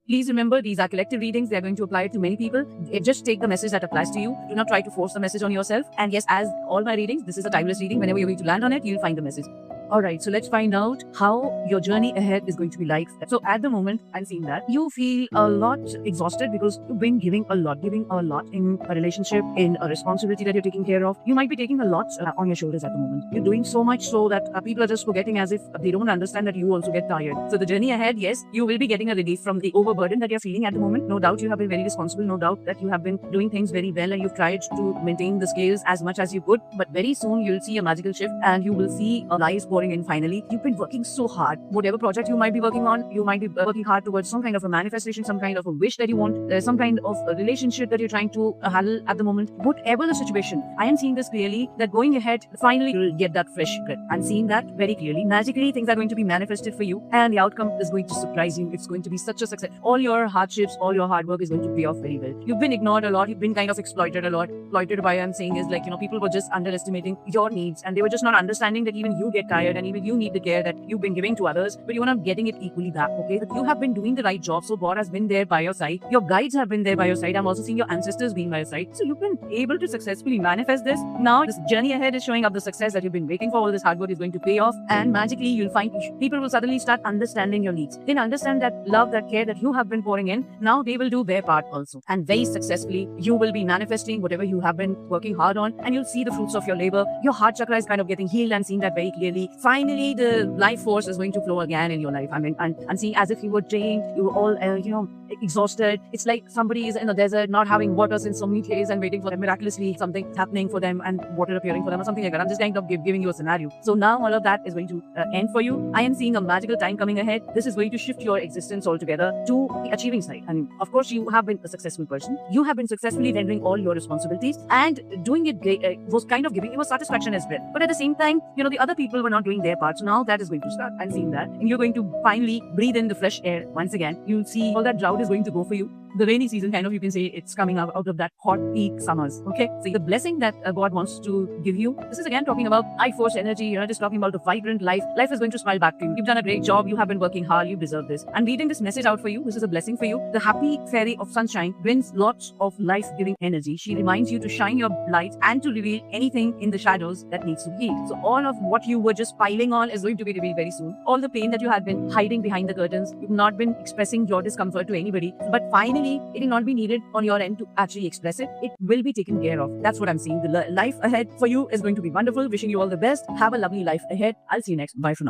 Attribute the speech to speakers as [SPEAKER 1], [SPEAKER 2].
[SPEAKER 1] Please remember, these are collective readings. They are going to apply to many people. Just take the message that applies to you. Do not try to force the message on yourself. And yes, as all my readings, this is a timeless reading. Whenever you're going to land on it, you'll find the message. Alright, so let's find out how your journey ahead is going to be like. So at the moment, I'm seeing that you feel a lot exhausted because you've been giving a lot in a relationship, in a responsibility that you're taking care of. You might be taking a lot on your shoulders at the moment. You're doing so much so that people are just forgetting, as if they don't understand that you also get tired. So the journey ahead, yes, you will be getting a relief from the overburden that you're feeling at the moment. No doubt you have been very responsible. No doubt that you have been doing things very well and you've tried to maintain the scales as much as you could. But very soon you'll see a magical shift and you will see a life pouring in finally. You've been working so hard. Whatever project you might be working on, you might be working hard towards some kind of a manifestation, some kind of a wish that you want, some kind of a relationship that you're trying to handle at the moment. Whatever the situation, I am seeing this clearly that going ahead, finally you'll get that fresh grip. I'm seeing that very clearly. Magically, things are going to be manifested for you and the outcome is going to surprise you. It's going to be such a success. All your hardships, all your hard work is going to pay off very well. You've been ignored a lot. You've been kind of exploited a lot. Exploited by, I'm saying, is like, people were just underestimating your needs and they were just not understanding that even you get tired and even you need the care that you've been giving to others, but you're not getting it equally back, okay? But you have been doing the right job, so God has been there by your side. Your guides have been there by your side. I'm also seeing your ancestors being by your side. So you've been able to successfully manifest this. Now this journey ahead is showing up the success that you've been waiting for. All this hard work is going to pay off and magically you'll find people will suddenly start understanding your needs. They'll understand that love, that care that you have been pouring in. Now they will do their part also. And very successfully, you will be manifesting whatever you have been working hard on and you'll see the fruits of your labor. Your heart chakra is kind of getting healed and seeing that very clearly. Finally, the life force is going to flow again in your life. I mean, I'm seeing as if you were drained, you were all, exhausted. It's like somebody is in a desert, not having water since so many days and waiting for them miraculously something happening for them and water appearing for them or something like that. I'm just kind of giving you a scenario. So now all of that is going to end for you. I am seeing a magical time coming ahead. This is going to shift your existence altogether to the achieving side. And of course, you have been a successful person. You have been successfully rendering all your responsibilities and doing it great, was kind of giving you a satisfaction as well. But at the same time, the other people were not doing their part. So now that is going to start. I'm seeing that. And you're going to finally breathe in the fresh air once again. You'll see all that drought is going to go for you. The rainy season, kind of, you can say it's coming out of that hot peak summers. Okay, so the blessing that God wants to give you, this is again talking about high force energy, just talking about the vibrant life. Life is going to smile back to you. You've done a great job. You have been working hard. You deserve this. I'm reading this message out for you. This is a blessing for you. The happy fairy of sunshine brings lots of life-giving energy. She reminds you to shine your light and to reveal anything in the shadows that needs to be healed. So all of what you were just piling on is going to be revealed very soon. All the pain that you had been hiding behind the curtains, you've not been expressing your discomfort to anybody, but finally, it will not be needed on your end to actually express it. It will be taken care of. That's what I'm seeing. The life ahead for you is going to be wonderful. Wishing you all the best. Have a lovely life ahead. I'll see you next. Bye for now.